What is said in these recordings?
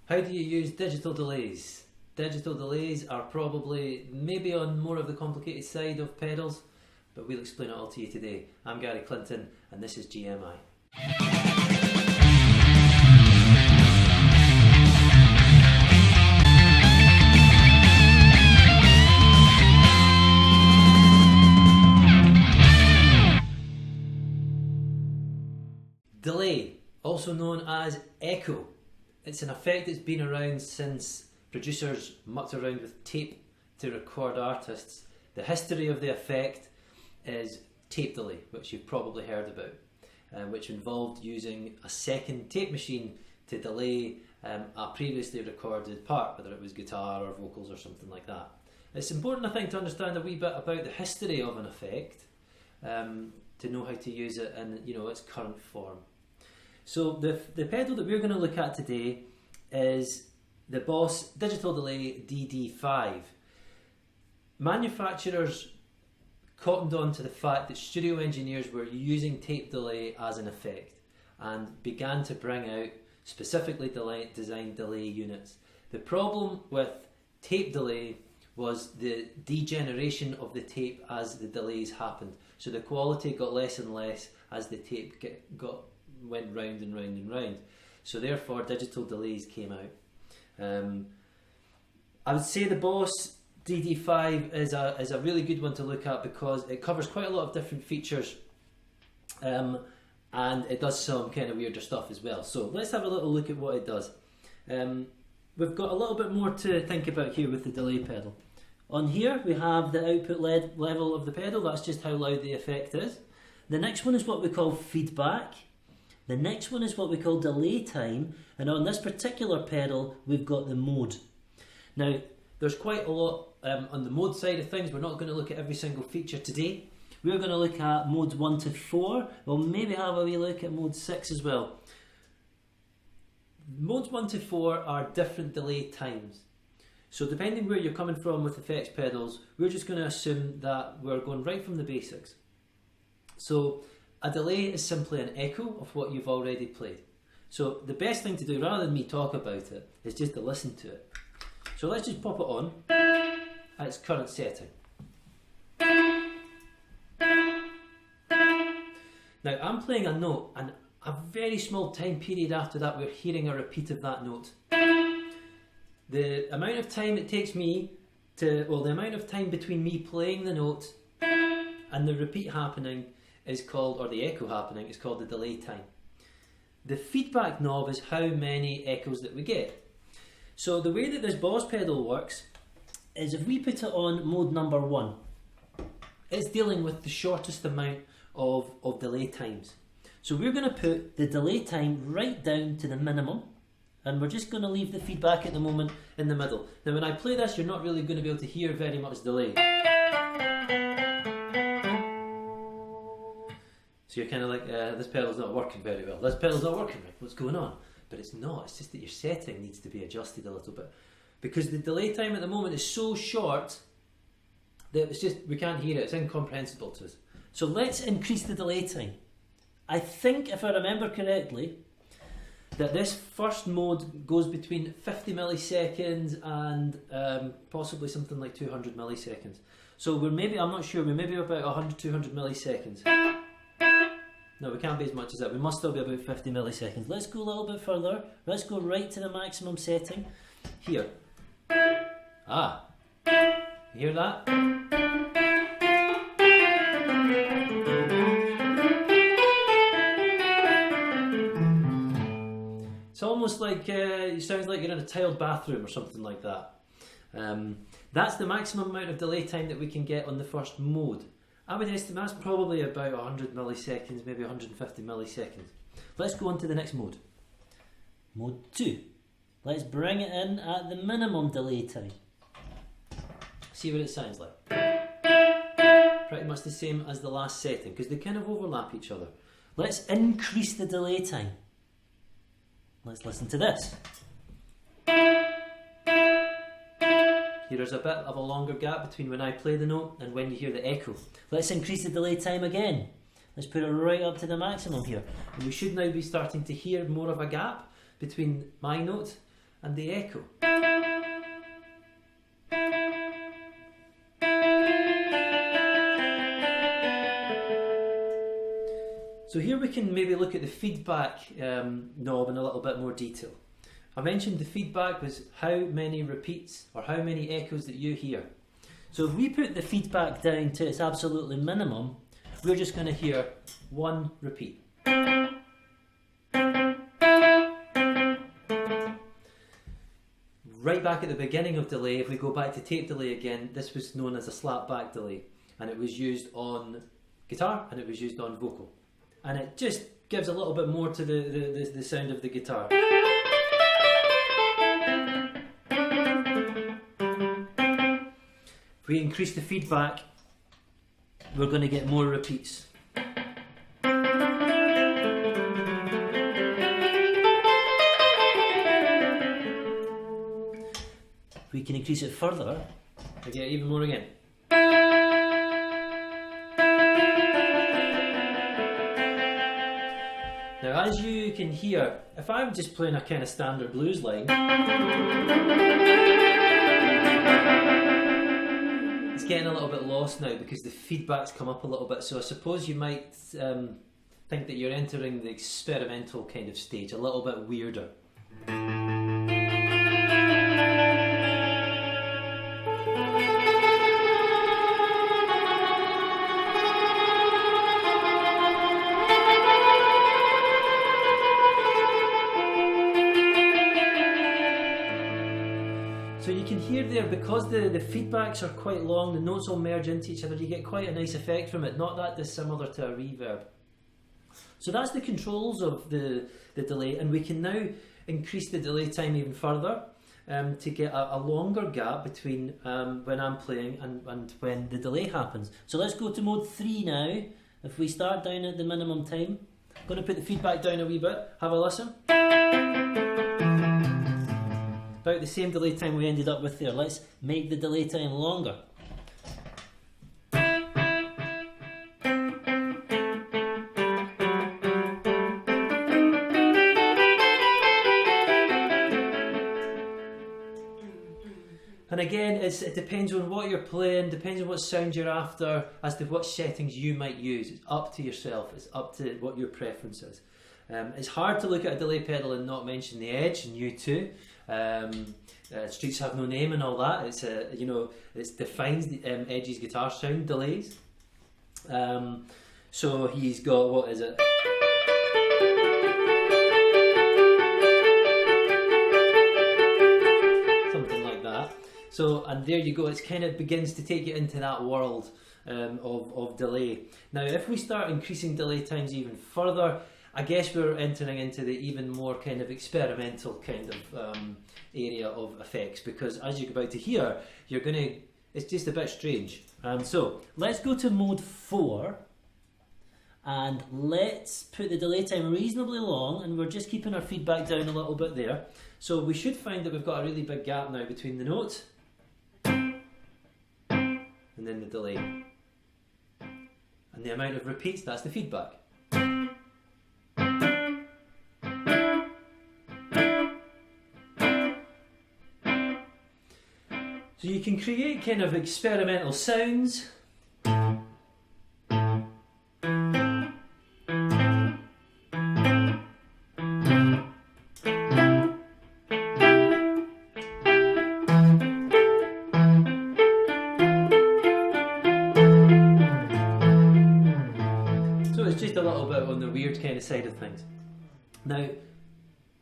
How do you use digital delays? Digital delays are probably maybe on more of the complicated side of pedals, but we'll explain it all to you today. I'm Gary Clinton and this is GMI. Delay, also known as echo. It's an effect that's been around since producers mucked around with tape to record artists. The history of the effect is tape delay, which you've probably heard about, which involved using a second tape machine to delay a previously recorded part, whether it was guitar or vocals or something like that. It's important, I think, to understand a wee bit about the history of an effect to know how to use it in its current form. So the pedal that we're going to look at today is the Boss Digital Delay DD5. Manufacturers cottoned on to the fact that studio engineers were using tape delay as an effect and began to bring out specifically designed delay units. The problem with tape delay was the degeneration of the tape as the delays happened. So the quality got less and less as the tape went round and round and round. So therefore digital delays came out. I would say the Boss DD5 is a really good one to look at because it covers quite a lot of different features and it does some kind of weirder stuff as well. So let's have a little look at what it does. We've got a little bit more to think about here with the delay pedal. On here we have the output level of the pedal, that's just how loud the effect is. The next one is what we call feedback. The next one is what we call delay time, and on this particular pedal we've got the mode. Now there's quite a lot on the mode side of things. We're not going to look at every single feature today. We're going to look at modes 1 to 4. We'll maybe have a wee look at mode 6 as well. Modes 1 to 4 are different delay times. So depending where you're coming from with effects pedals, we're just going to assume that we're going right from the basics. So a delay is simply an echo of what you've already played. So the best thing to do, rather than me talk about it, is just to listen to it. So let's just pop it on at its current setting. Now I'm playing a note, and a very small time period after that we're hearing a repeat of that note. The amount of time it takes me the amount of time between me playing the note and the repeat happening is called, or the echo happening, is called the delay time. The feedback knob is how many echoes that we get. So the way that this Boss pedal works is if we put it on mode number 1, it's dealing with the shortest amount of delay times. So we're going to put the delay time right down to the minimum, and we're just going to leave the feedback at the moment in the middle. Now when I play this, you're not really going to be able to hear very much delay. So you're kind of like, this pedal's not working very well. This pedal's not working right. What's going on? But it's not. It's just that your setting needs to be adjusted a little bit. Because the delay time at the moment is so short that it's just, we can't hear it. It's incomprehensible to us. So let's increase the delay time. I think, if I remember correctly, that this first mode goes between 50 milliseconds and possibly something like 200 milliseconds. So we're maybe, I'm not sure, we're maybe about 100, 200 milliseconds. No, we can't be as much as that. We must still be about 50 milliseconds. Let's go a little bit further. Let's go right to the maximum setting. Here. Ah. You hear that? It's almost like, it sounds like you're in a tiled bathroom or something like that. That's the maximum amount of delay time that we can get on the first mode. I would estimate that's probably about 100 milliseconds, maybe 150 milliseconds. Let's go on to the next mode. Mode 2. Let's bring it in at the minimum delay time. See what it sounds like. Pretty much the same as the last setting, because they kind of overlap each other. Let's increase the delay time. Let's listen to this. Here's a bit of a longer gap between when I play the note and when you hear the echo. Let's increase the delay time again. Let's put it right up to the maximum here. And we should now be starting to hear more of a gap between my note and the echo. So here we can maybe look at the feedback knob in a little bit more detail. I mentioned the feedback was how many repeats or how many echoes that you hear. So if we put the feedback down to its absolutely minimum, we're just going to hear one repeat. Right back at the beginning of delay, if we go back to tape delay again, this was known as a slapback delay, and it was used on guitar and it was used on vocal, and it just gives a little bit more to the sound of the guitar. If we increase the feedback, we're going to get more repeats. We can increase it further and get even more again. Now, as you can hear, if I'm just playing a kind of standard blues line, it's getting a little bit lost now because the feedback's come up a little bit. So I suppose you might think that you're entering the experimental kind of stage, a little bit weirder. So you can hear there, because the feedbacks are quite long, the notes all merge into each other, you get quite a nice effect from it, not that dissimilar to a reverb. So that's the controls of the delay, and we can now increase the delay time even further to get a longer gap between when I'm playing and when the delay happens. So let's go to mode 3 now. If we start down at the minimum time, I'm going to put the feedback down a wee bit, have a listen. About the same delay time we ended up with there. Let's make the delay time longer. And again, it depends on what you're playing, depends on what sound you're after, as to what settings you might use. It's up to yourself, it's up to what your preference is. It's hard to look at a delay pedal and not mention the edge and U2. Streets Have No Name and all that. It's it defines the Edge's guitar sound, delays. So he's got, what is it? Something like that. So, and there you go. It kind of begins to take you into that world of delay. Now, if we start increasing delay times even further, I guess we're entering into the even more kind of experimental kind of area of effects, because as you're about to hear, it's just a bit strange. So let's go to mode 4 and let's put the delay time reasonably long, and we're just keeping our feedback down a little bit there. So we should find that we've got a really big gap now between the note and then the delay. And the amount of repeats, that's the feedback. So you can create kind of experimental sounds. So it's just a little bit on the weird kind of side of things. Now,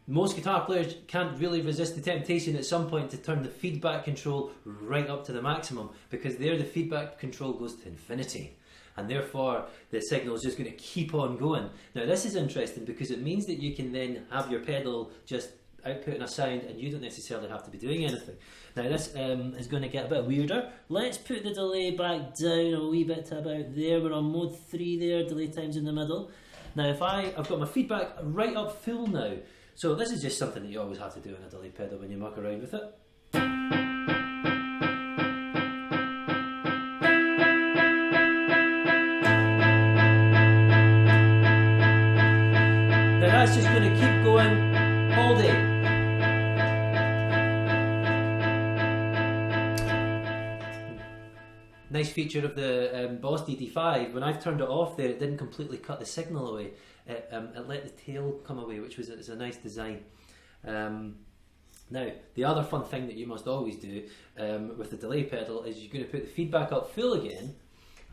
most guitar players can't really resist the temptation at some point to turn the feedback control right up to the maximum, because there the feedback control goes to infinity, and therefore the signal is just going to keep on going. Now this is interesting because it means that you can then have your pedal just outputting a sound and you don't necessarily have to be doing anything. Now this is going to get a bit weirder. Let's put the delay back down a wee bit to about there. We're on mode 3 there, delay time's in the middle. Now if I've got my feedback right up full now. So this is just something that you always have to do on a delay pedal when you muck around with it. Now that's just going to keep going all day. nice feature of the Boss DD5, when I've turned it off there, it didn't completely cut the signal away. It let the tail come away, which was a nice design. Now, the other fun thing that you must always do with the delay pedal is you're going to put the feedback up full again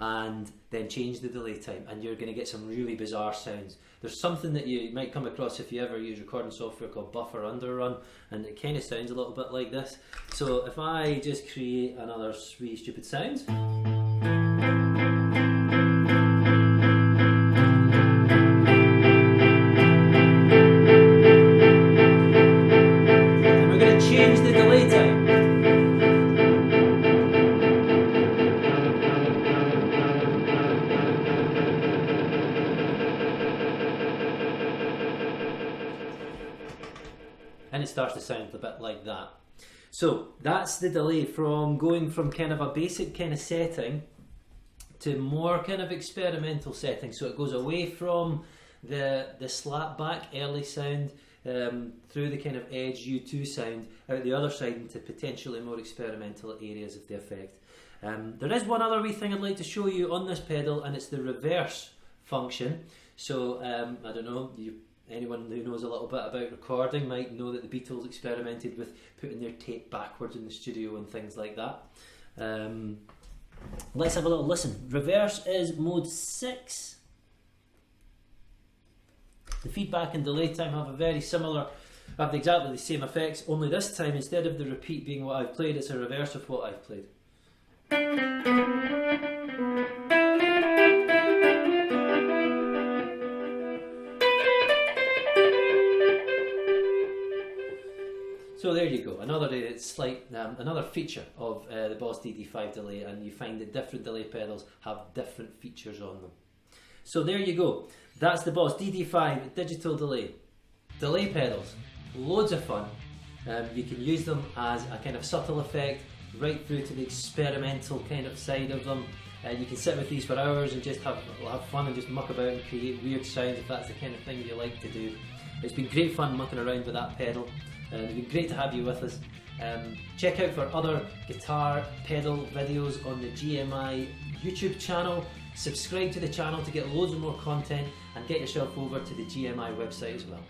and then change the delay time, and you're going to get some really bizarre sounds. There's something that you might come across if you ever use recording software called buffer underrun, and it kind of sounds a little bit like this. So if I just create another three stupid sounds. Change the delay time. And it starts to sound a bit like that. So that's the delay from going from kind of a basic kind of setting to more kind of experimental setting. So it goes away from the slapback early sound through the kind of edge U2 sound out the other side into potentially more experimental areas of the effect. There is one other wee thing I'd like to show you on this pedal, and it's the reverse function. So I don't know, anyone who knows a little bit about recording might know that the Beatles experimented with putting their tape backwards in the studio and things like that. Let's have a little listen. Reverse is mode 6. The feedback and delay time have have exactly the same effects, only this time instead of the repeat being what I've played, it's a reverse of what I've played. So there you go, another feature of the Boss DD5 delay, and you find that different delay pedals have different features on them. So there you go, that's the Boss DD5 digital delay. Delay pedals, loads of fun. You can use them as a kind of subtle effect right through to the experimental kind of side of them. You can sit with these for hours and just have fun and just muck about and create weird sounds if that's the kind of thing you like to do. It's been great fun mucking around with that pedal. It's been great to have you with us. Check out for other guitar pedal videos on the GMI YouTube channel. Subscribe to the channel to get loads of more content, and get yourself over to the GMI website as well.